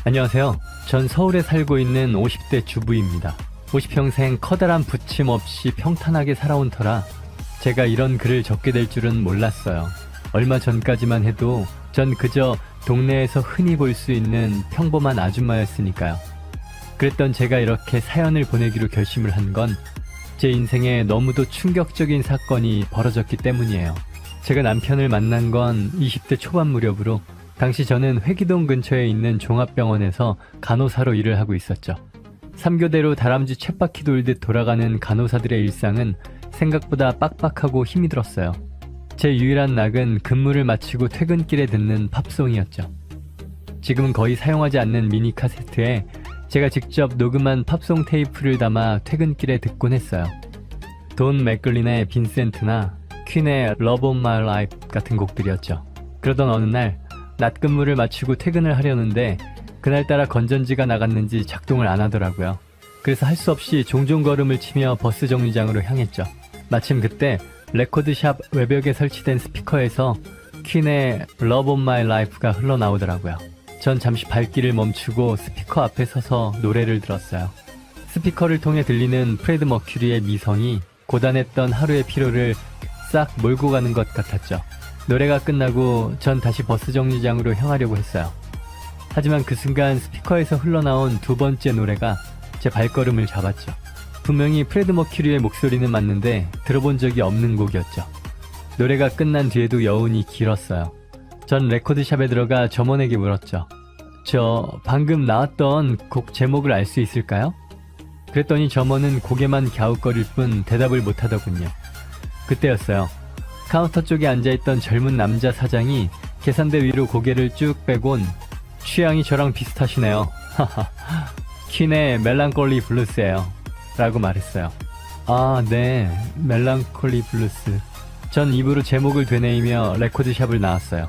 안녕하세요. 전 서울에 살고 있는 50대 주부입니다. 50평생 커다란 부침 없이 평탄하게 살아온 터라 제가 이런 글을 적게 될 줄은 몰랐어요. 얼마 전까지만 해도 전 그저 동네에서 흔히 볼 수 있는 평범한 아줌마였으니까요. 그랬던 제가 이렇게 사연을 보내기로 결심을 한 건 제 인생에 너무도 충격적인 사건이 벌어졌기 때문이에요. 제가 남편을 만난 건 20대 초반 무렵으로 당시 저는 회기동 근처에 있는 종합병원에서 간호사로 일을 하고 있었죠. 3교대로 다람쥐 쳇바퀴 돌듯 돌아가는 간호사들의 일상은 생각보다 빡빡하고 힘이 들었어요. 제 유일한 낙은 근무를 마치고 퇴근길에 듣는 팝송이었죠. 지금은 거의 사용하지 않는 미니 카세트에 제가 직접 녹음한 팝송 테이프를 담아 퇴근길에 듣곤 했어요. 돈 맥글린의 빈센트나 퀸의 Love of My Life 같은 곡들이었죠. 그러던 어느 날 낮 근무를 마치고 퇴근을 하려는데 그날따라 건전지가 나갔는지 작동을 안 하더라고요. 그래서 할 수 없이 종종 걸음을 치며 버스 정류장으로 향했죠. 마침 그때 레코드샵 외벽에 설치된 스피커에서 퀸의 Love of My Life가 흘러나오더라고요. 전 잠시 발길을 멈추고 스피커 앞에 서서 노래를 들었어요. 스피커를 통해 들리는 프레드 머큐리의 미성이 고단했던 하루의 피로를 싹 몰고 가는 것 같았죠. 노래가 끝나고 전 다시 버스 정류장으로 향하려고 했어요. 하지만 그 순간 스피커에서 흘러나온 두 번째 노래가 제 발걸음을 잡았죠. 분명히 프레드 머큐리의 목소리는 맞는데 들어본 적이 없는 곡이었죠. 노래가 끝난 뒤에도 여운이 길었어요. 전 레코드샵에 들어가 점원에게 물었죠. 저 방금 나왔던 곡 제목을 알 수 있을까요? 그랬더니 점원은 고개만 갸웃거릴 뿐 대답을 못하더군요. 그때였어요. 카운터 쪽에 앉아있던 젊은 남자 사장이 계산대 위로 고개를 쭉 빼곤 취향이 저랑 비슷하시네요. 하하. 퀸의 멜랑콜리 블루스예요. 라고 말했어요. 아, 네. 멜랑콜리 블루스. 전 입으로 제목을 되뇌이며 레코드샵을 나왔어요.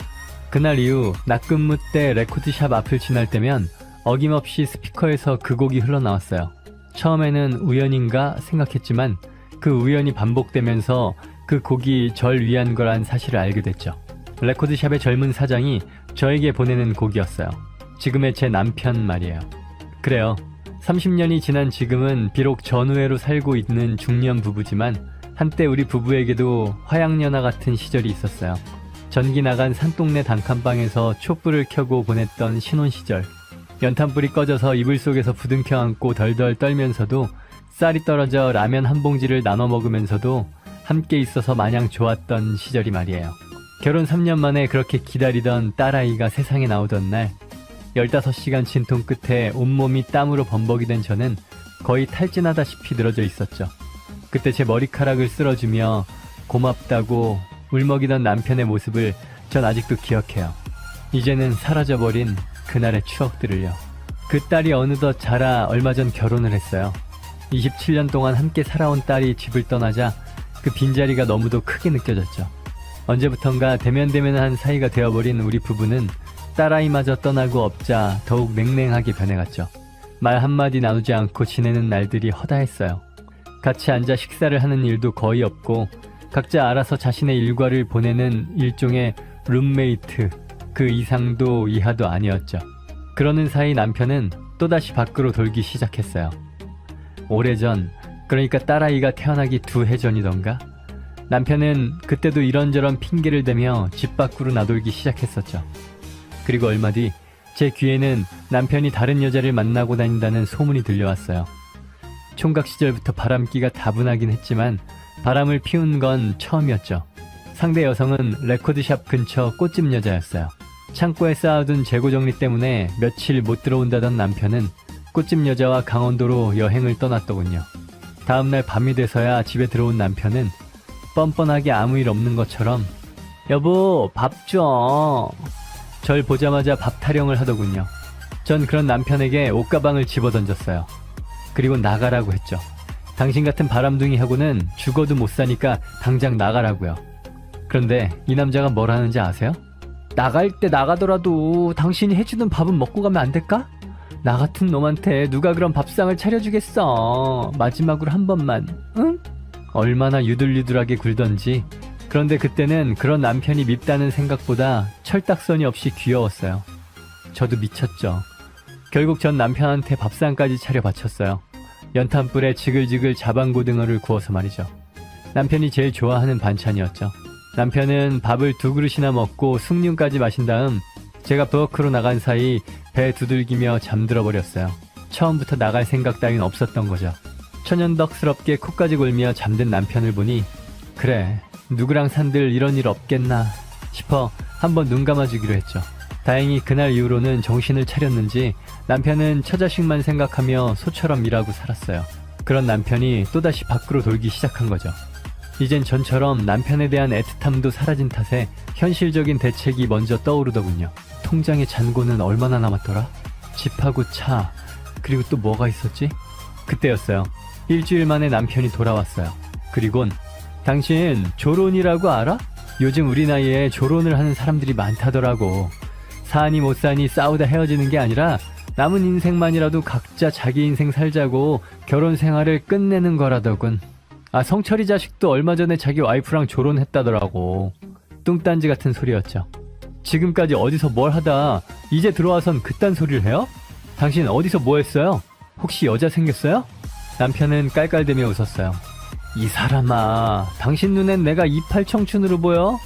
그날 이후 낮근무 때 레코드샵 앞을 지날 때면 어김없이 스피커에서 그 곡이 흘러나왔어요. 처음에는 우연인가 생각했지만 그 우연이 반복되면서 그 곡이 절 위한 거란 사실을 알게 됐죠. 레코드샵의 젊은 사장이 저에게 보내는 곡이었어요. 지금의 제 남편 말이에요. 그래요. 30년이 지난 지금은 비록 전우회로 살고 있는 중년 부부지만 한때 우리 부부에게도 화양연화 같은 시절이 있었어요. 전기 나간 산동네 단칸방에서 촛불을 켜고 보냈던 신혼시절. 연탄불이 꺼져서 이불 속에서 부둥켜 안고 덜덜 떨면서도 쌀이 떨어져 라면 한 봉지를 나눠 먹으면서도 함께 있어서 마냥 좋았던 시절이 말이에요. 결혼 3년 만에 그렇게 기다리던 딸아이가 세상에 나오던 날 15시간 진통 끝에 온몸이 땀으로 범벅이 된 저는 거의 탈진하다시피 늘어져 있었죠. 그때 제 머리카락을 쓸어주며 고맙다고 울먹이던 남편의 모습을 전 아직도 기억해요. 이제는 사라져버린 그날의 추억들을요. 그 딸이 어느덧 자라 얼마 전 결혼을 했어요. 27년 동안 함께 살아온 딸이 집을 떠나자 그 빈자리가 너무도 크게 느껴졌죠. 언제부턴가 대면대면한 사이가 되어버린 우리 부부는 딸아이마저 떠나고 없자 더욱 냉랭하게 변해갔죠. 말 한마디 나누지 않고 지내는 날들이 허다했어요. 같이 앉아 식사를 하는 일도 거의 없고 각자 알아서 자신의 일과를 보내는 일종의 룸메이트, 그 이상도 이하도 아니었죠. 그러는 사이 남편은 또다시 밖으로 돌기 시작했어요. 오래전, 그러니까 딸아이가 태어나기 2해 전이던가? 남편은 그때도 이런저런 핑계를 대며 집 밖으로 나돌기 시작했었죠. 그리고 얼마 뒤 제 귀에는 남편이 다른 여자를 만나고 다닌다는 소문이 들려왔어요. 총각 시절부터 바람기가 다분하긴 했지만 바람을 피운 건 처음이었죠. 상대 여성은 레코드샵 근처 꽃집 여자였어요. 창고에 쌓아둔 재고 정리 때문에 며칠 못 들어온다던 남편은 꽃집 여자와 강원도로 여행을 떠났더군요. 다음날 밤이 돼서야 집에 들어온 남편은 뻔뻔하게 아무 일 없는 것처럼 여보 밥 줘. 절 보자마자 밥 타령을 하더군요. 전 그런 남편에게 옷가방을 집어던졌어요. 그리고 나가라고 했죠. 당신 같은 바람둥이하고는 죽어도 못 사니까 당장 나가라고요. 그런데 이 남자가 뭘 하는지 아세요? 나갈 때 나가더라도 당신이 해주는 밥은 먹고 가면 안 될까? 나 같은 놈한테 누가 그런 밥상을 차려주겠어. 마지막으로 한 번만, 응? 얼마나 유들유들하게 굴던지. 그런데 그때는 그런 남편이 밉다는 생각보다 철딱서니 없이 귀여웠어요. 저도 미쳤죠. 결국 전 남편한테 밥상까지 차려 바쳤어요. 연탄불에 지글지글 자반고등어를 구워서 말이죠. 남편이 제일 좋아하는 반찬이었죠. 남편은 밥을 2그릇이나 먹고 숭늉까지 마신 다음 제가 부엌으로 나간 사이 배 두들기며 잠들어 버렸어요. 처음부터 나갈 생각 따윈 없었던 거죠. 천연덕스럽게 코까지 골며 잠든 남편을 보니 그래, 누구랑 산들 이런 일 없겠나 싶어 한번 눈 감아주기로 했죠. 다행히 그날 이후로는 정신을 차렸는지 남편은 처자식만 생각하며 소처럼 일하고 살았어요. 그런 남편이 또다시 밖으로 돌기 시작한 거죠. 이젠 전처럼 남편에 대한 애틋함도 사라진 탓에 현실적인 대책이 먼저 떠오르더군요. 통장에 잔고는 얼마나 남았더라? 집하고 차, 그리고 또 뭐가 있었지? 그때였어요. 일주일 만에 남편이 돌아왔어요. 그리곤 당신 조론이라고 알아? 요즘 우리 나이에 조론을 하는 사람들이 많다더라고. 사니 못 사니 싸우다 헤어지는 게 아니라 남은 인생만이라도 각자 자기 인생 살자고 결혼 생활을 끝내는 거라더군. 아, 성철이 자식도 얼마 전에 자기 와이프랑 조론했다더라고. 뚱딴지 같은 소리였죠. 지금까지 어디서 뭘 하다 이제 들어와선 그딴 소리를 해요? 당신 어디서 뭐 했어요? 혹시 여자 생겼어요? 남편은 깔깔대며 웃었어요. 이 사람아, 당신 눈엔 내가 이팔 청춘으로 보여?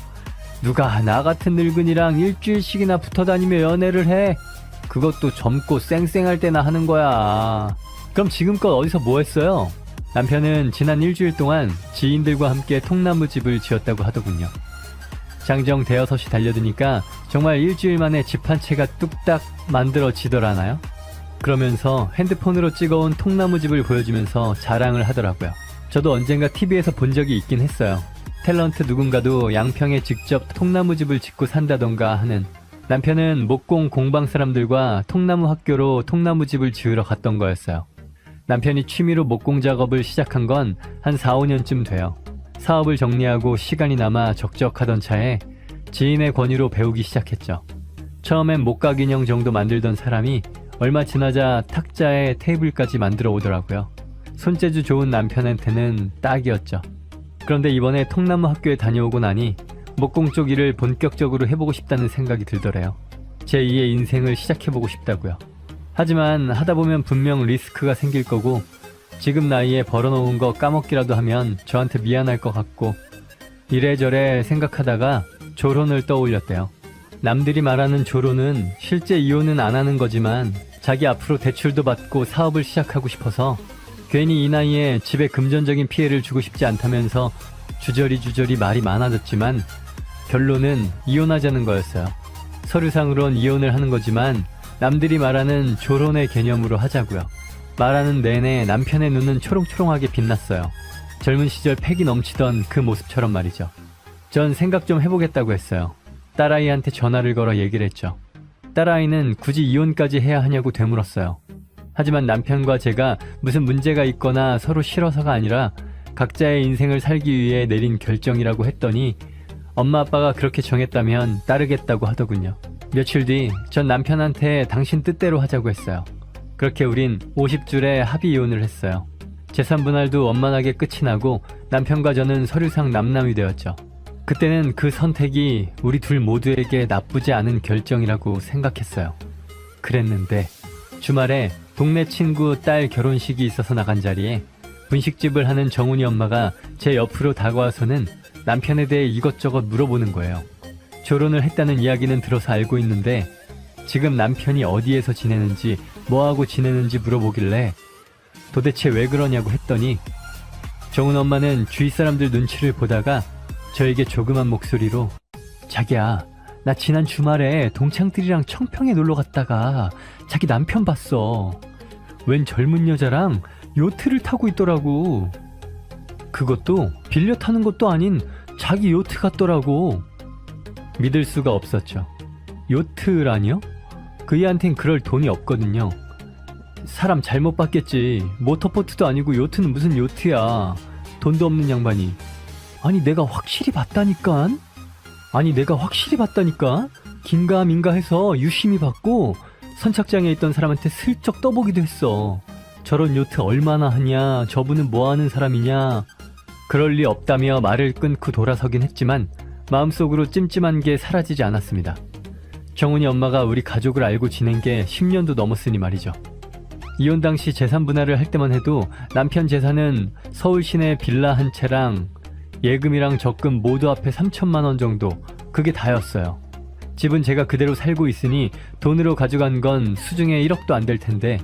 누가 나 같은 늙은이랑 일주일씩이나 붙어 다니며 연애를 해? 그것도 젊고 쌩쌩할 때나 하는 거야. 그럼 지금껏 어디서 뭐 했어요? 남편은 지난 일주일 동안 지인들과 함께 통나무집을 지었다고 하더군요. 장정 대여섯이 달려드니까 정말 일주일 만에 집 한 채가 뚝딱 만들어지더라나요? 그러면서 핸드폰으로 찍어온 통나무집을 보여주면서 자랑을 하더라고요. 저도 언젠가 TV에서 본 적이 있긴 했어요. 탤런트 누군가도 양평에 직접 통나무집을 짓고 산다던가 하는. 남편은 목공 공방 사람들과 통나무 학교로 통나무집을 지으러 갔던 거였어요. 남편이 취미로 목공 작업을 시작한 건 한 4, 5년쯤 돼요. 사업을 정리하고 시간이 남아 적적하던 차에 지인의 권유로 배우기 시작했죠. 처음엔 목각 인형 정도 만들던 사람이 얼마 지나자 탁자에 테이블까지 만들어 오더라고요. 손재주 좋은 남편한테는 딱이었죠. 그런데 이번에 통나무 학교에 다녀오고 나니 목공 쪽 일을 본격적으로 해보고 싶다는 생각이 들더래요. 제2의 인생을 시작해보고 싶다고요. 하지만 하다보면 분명 리스크가 생길 거고 지금 나이에 벌어놓은 거 까먹기라도 하면 저한테 미안할 것 같고 이래저래 생각하다가 조론을 떠올렸대요. 남들이 말하는 조론은 실제 이혼은 안 하는 거지만 자기 앞으로 대출도 받고 사업을 시작하고 싶어서 괜히 이 나이에 집에 금전적인 피해를 주고 싶지 않다면서 주저리 말이 많아졌지만 결론은 이혼하자는 거였어요. 서류상으론 이혼을 하는 거지만 남들이 말하는 조론의 개념으로 하자고요. 말하는 내내 남편의 눈은 초롱초롱하게 빛났어요. 젊은 시절 패기 넘치던 그 모습처럼 말이죠. 전 생각 좀 해보겠다고 했어요. 딸아이한테 전화를 걸어 얘기를 했죠. 딸아이는 굳이 이혼까지 해야 하냐고 되물었어요. 하지만 남편과 제가 무슨 문제가 있거나 서로 싫어서가 아니라 각자의 인생을 살기 위해 내린 결정이라고 했더니 엄마 아빠가 그렇게 정했다면 따르겠다고 하더군요. 며칠 뒤 전 남편한테 당신 뜻대로 하자고 했어요. 그렇게 우린 50줄에 합의 이혼을 했어요. 재산 분할도 원만하게 끝이 나고 남편과 저는 서류상 남남이 되었죠. 그때는 그 선택이 우리 둘 모두에게 나쁘지 않은 결정이라고 생각했어요. 그랬는데 주말에 동네 친구 딸 결혼식이 있어서 나간 자리에 분식집을 하는 정훈이 엄마가 제 옆으로 다가와서는 남편에 대해 이것저것 물어보는 거예요. 결혼을 했다는 이야기는 들어서 알고 있는데 지금 남편이 어디에서 지내는지 뭐하고 지내는지 물어보길래 도대체 왜 그러냐고 했더니 정훈 엄마는 주위 사람들 눈치를 보다가 저에게 조그만 목소리로 자기야, 나 지난 주말에 동창들이랑 청평에 놀러 갔다가 자기 남편 봤어. 웬 젊은 여자랑 요트를 타고 있더라고. 그것도 빌려 타는 것도 아닌 자기 요트 같더라고. 믿을 수가 없었죠. 요트라니요? 그이한텐 그럴 돈이 없거든요. 사람 잘못 봤겠지. 모터보트도 아니고 요트는 무슨 요트야. 돈도 없는 양반이. 아니 내가 확실히 봤다니까. 긴가민가 해서 유심히 봤고 선착장에 있던 사람한테 슬쩍 떠보기도 했어. 저런 요트 얼마나 하냐, 저분은 뭐하는 사람이냐. 그럴 리 없다며 말을 끊고 돌아서긴 했지만 마음속으로 찜찜한 게 사라지지 않았습니다. 정훈이 엄마가 우리 가족을 알고 지낸 게 10년도 넘었으니 말이죠. 이혼 당시 재산 분할을 할 때만 해도 남편 재산은 서울 시내 빌라 한 채랑 예금이랑 적금 모두 합해 3천만 원 정도, 그게 다였어요. 집은 제가 그대로 살고 있으니 돈으로 가져간 건 수중에 1억도 안 될 텐데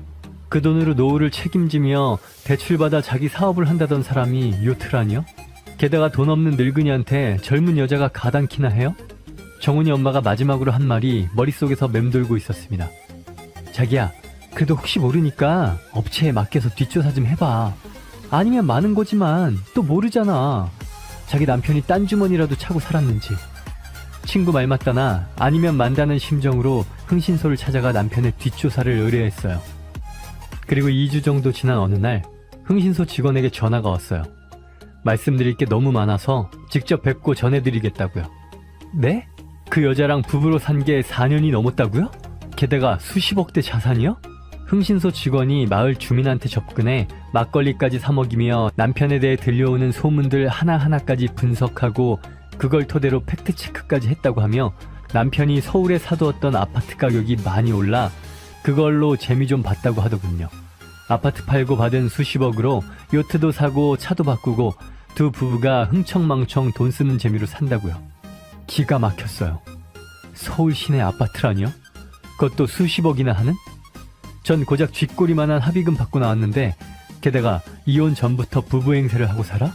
그 돈으로 노후를 책임지며 대출받아 자기 사업을 한다던 사람이 요트라니요? 게다가 돈 없는 늙은이한테 젊은 여자가 가당키나 해요? 정훈이 엄마가 마지막으로 한 말이 머릿속에서 맴돌고 있었습니다. 자기야, 그래도 혹시 모르니까 업체에 맡겨서 뒷조사 좀 해봐. 아니면 많은 거지만 또 모르잖아. 자기 남편이 딴 주머니라도 차고 살았는지. 친구 말 맞다나 아니면 만다는 심정으로 흥신소를 찾아가 남편의 뒷조사를 의뢰했어요. 그리고 2주 정도 지난 어느 날 흥신소 직원에게 전화가 왔어요. 말씀드릴 게 너무 많아서 직접 뵙고 전해드리겠다고요. 네? 그 여자랑 부부로 산 게 4년이 넘었다고요? 게다가 수십억대 자산이요? 흥신소 직원이 마을 주민한테 접근해 막걸리까지 사 먹이며 남편에 대해 들려오는 소문들 하나하나까지 분석하고 그걸 토대로 팩트체크까지 했다고 하며 남편이 서울에 사두었던 아파트 가격이 많이 올라 그걸로 재미 좀 봤다고 하더군요. 아파트 팔고 받은 수십억으로 요트도 사고 차도 바꾸고 두 부부가 흥청망청 돈 쓰는 재미로 산다고요. 기가 막혔어요. 서울 시내 아파트라니요? 그것도 수십억이나 하는? 전 고작 쥐꼬리만한 합의금 받고 나왔는데 게다가 이혼 전부터 부부 행세를 하고 살아?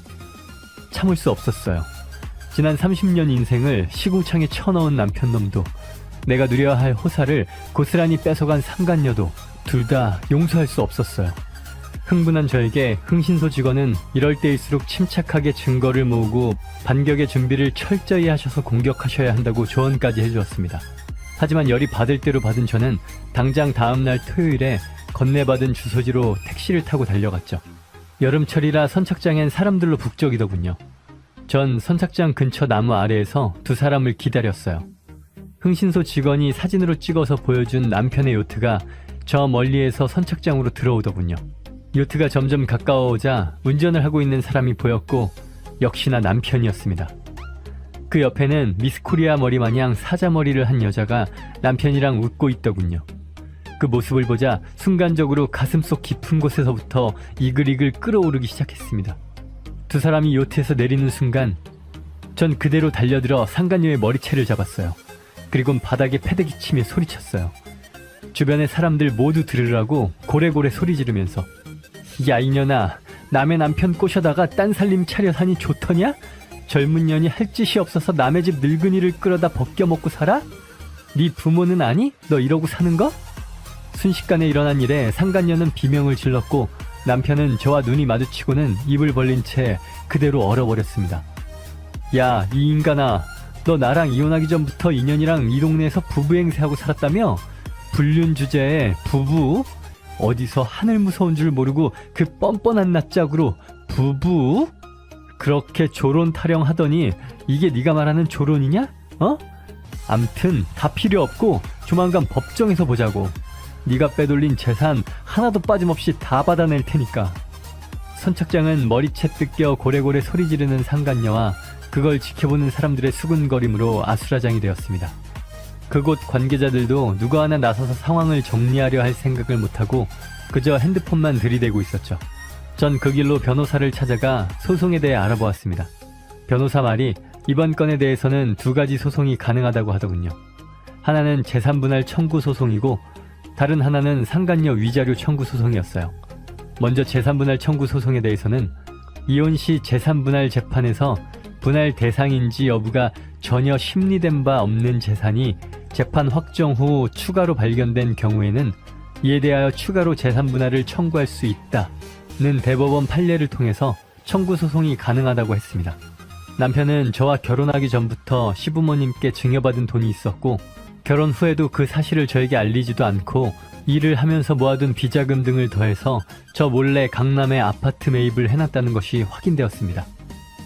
참을 수 없었어요. 지난 30년 인생을 시궁창에 쳐넣은 남편놈도 내가 누려야 할 호사를 고스란히 뺏어간 상간녀도 둘 다 용서할 수 없었어요. 흥분한 저에게 흥신소 직원은 이럴 때일수록 침착하게 증거를 모으고 반격의 준비를 철저히 하셔서 공격하셔야 한다고 조언까지 해주었습니다. 하지만 열이 받을 대로 받은 저는 당장 다음날 토요일에 건네받은 주소지로 택시를 타고 달려갔죠. 여름철이라 선착장엔 사람들로 북적이더군요. 전 선착장 근처 나무 아래에서 두 사람을 기다렸어요. 흥신소 직원이 사진으로 찍어서 보여준 남편의 요트가 저 멀리에서 선착장으로 들어오더군요. 요트가 점점 가까워오자 운전을 하고 있는 사람이 보였고 역시나 남편이었습니다. 그 옆에는 미스코리아 머리 마냥 사자머리를 한 여자가 남편이랑 웃고 있더군요. 그 모습을 보자 순간적으로 가슴속 깊은 곳에서부터 이글이글 끓어오르기 시작했습니다. 두 사람이 요트에서 내리는 순간 전 그대로 달려들어 상간녀의 머리채를 잡았어요. 그리고 바닥에 패대기 치며 소리쳤어요. 주변의 사람들 모두 들으라고 고래고래 소리 지르면서 야 이년아, 남의 남편 꼬셔다가 딴 살림 차려 사니 좋더냐? 젊은 년이 할 짓이 없어서 남의 집 늙은이를 끌어다 벗겨먹고 살아? 네 부모는 아니? 너 이러고 사는 거? 순식간에 일어난 일에 상간녀는 비명을 질렀고 남편은 저와 눈이 마주치고는 입을 벌린 채 그대로 얼어버렸습니다. 야, 이 인간아, 너 나랑 이혼하기 전부터 인연이랑 이 동네에서 부부 행세하고 살았다며? 불륜 주제에 부부? 어디서 하늘 무서운 줄 모르고 그 뻔뻔한 낯짝으로 부부? 그렇게 조론 타령하더니 이게 네가 말하는 조론이냐? 어? 암튼 다 필요 없고 조만간 법정에서 보자고. 네가 빼돌린 재산 하나도 빠짐없이 다 받아낼 테니까. 선착장은 머리채 뜯겨 고래고래 소리 지르는 상간녀와 그걸 지켜보는 사람들의 수군거림으로 아수라장이 되었습니다. 그곳 관계자들도 누구 하나 나서서 상황을 정리하려 할 생각을 못하고 그저 핸드폰만 들이대고 있었죠. 전 그 길로 변호사를 찾아가 소송에 대해 알아보았습니다. 변호사 말이 이번 건에 대해서는 두 가지 소송이 가능하다고 하더군요. 하나는 재산분할 청구 소송이고 다른 하나는 상간녀 위자료 청구 소송이었어요. 먼저 재산분할 청구 소송에 대해서는 이혼 시 재산분할 재판에서 분할 대상인지 여부가 전혀 심리된 바 없는 재산이 재판 확정 후 추가로 발견된 경우에는 이에 대하여 추가로 재산분할을 청구할 수 있다는 대법원 판례를 통해서 청구 소송이 가능하다고 했습니다. 남편은 저와 결혼하기 전부터 시부모님께 증여받은 돈이 있었고 결혼 후에도 그 사실을 저에게 알리지도 않고 일을 하면서 모아둔 비자금 등을 더해서 저 몰래 강남에 아파트 매입을 해놨다는 것이 확인되었습니다.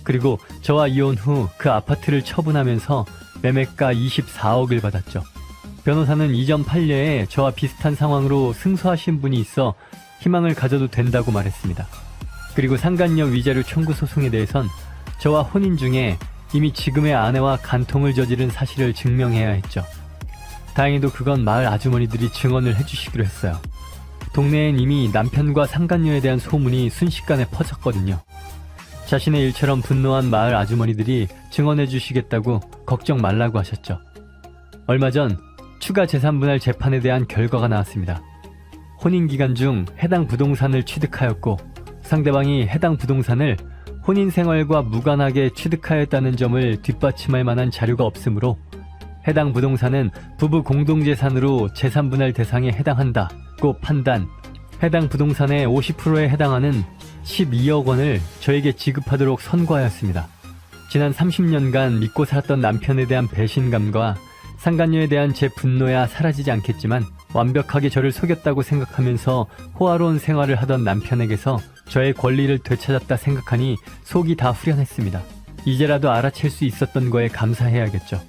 그리고 저와 이혼 후 그 아파트를 처분하면서 매매가 24억을 받았죠. 변호사는 이전 판례에 저와 비슷한 상황으로 승소하신 분이 있어 희망을 가져도 된다고 말했습니다. 그리고 상간녀 위자료 청구 소송에 대해선 저와 혼인 중에 이미 지금의 아내와 간통을 저지른 사실을 증명해야 했죠. 다행히도 그건 마을 아주머니들이 증언을 해주시기로 했어요. 동네엔 이미 남편과 상간녀에 대한 소문이 순식간에 퍼졌거든요. 자신의 일처럼 분노한 마을 아주머니들이 증언해 주시겠다고 걱정 말라고 하셨죠. 얼마 전 추가 재산분할 재판에 대한 결과가 나왔습니다. 혼인기간 중 해당 부동산을 취득하였고 상대방이 해당 부동산을 혼인생활과 무관하게 취득하였다는 점을 뒷받침할 만한 자료가 없으므로 해당 부동산은 부부 공동재산으로 재산분할 대상에 해당한다고 판단, 해당 부동산의 50%에 해당하는 12억 원을 저에게 지급하도록 선고하였습니다. 지난 30년간 믿고 살았던 남편에 대한 배신감과 상간녀에 대한 제 분노야 사라지지 않겠지만 완벽하게 저를 속였다고 생각하면서 호화로운 생활을 하던 남편에게서 저의 권리를 되찾았다 생각하니 속이 다 후련했습니다. 이제라도 알아챌 수 있었던 거에 감사해야겠죠.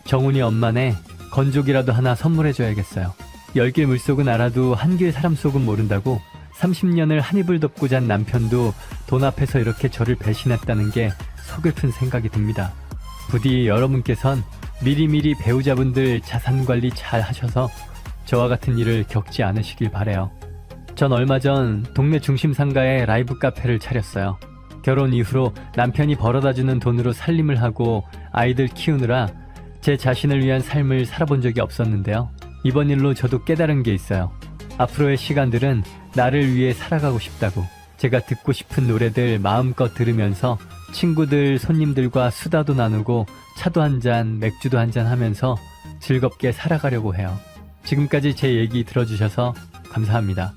정훈이 엄마네 건조기라도 하나 선물해줘야겠어요. 열길 물속은 알아도 한길 사람 속은 모른다고 30년을 한 입을 덮고 잔 남편도 돈 앞에서 이렇게 저를 배신했다는 게 서글픈 생각이 듭니다. 부디 여러분께선 미리미리 배우자분들 자산관리 잘 하셔서 저와 같은 일을 겪지 않으시길 바래요. 전 얼마 전 동네 중심 상가에 라이브 카페를 차렸어요. 결혼 이후로 남편이 벌어다주는 돈으로 살림을 하고 아이들 키우느라 제 자신을 위한 삶을 살아본 적이 없었는데요. 이번 일로 저도 깨달은 게 있어요. 앞으로의 시간들은 나를 위해 살아가고 싶다고. 제가 듣고 싶은 노래들 마음껏 들으면서 친구들, 손님들과 수다도 나누고 차도 한잔, 맥주도 한잔 하면서 즐겁게 살아가려고 해요. 지금까지 제 얘기 들어주셔서 감사합니다.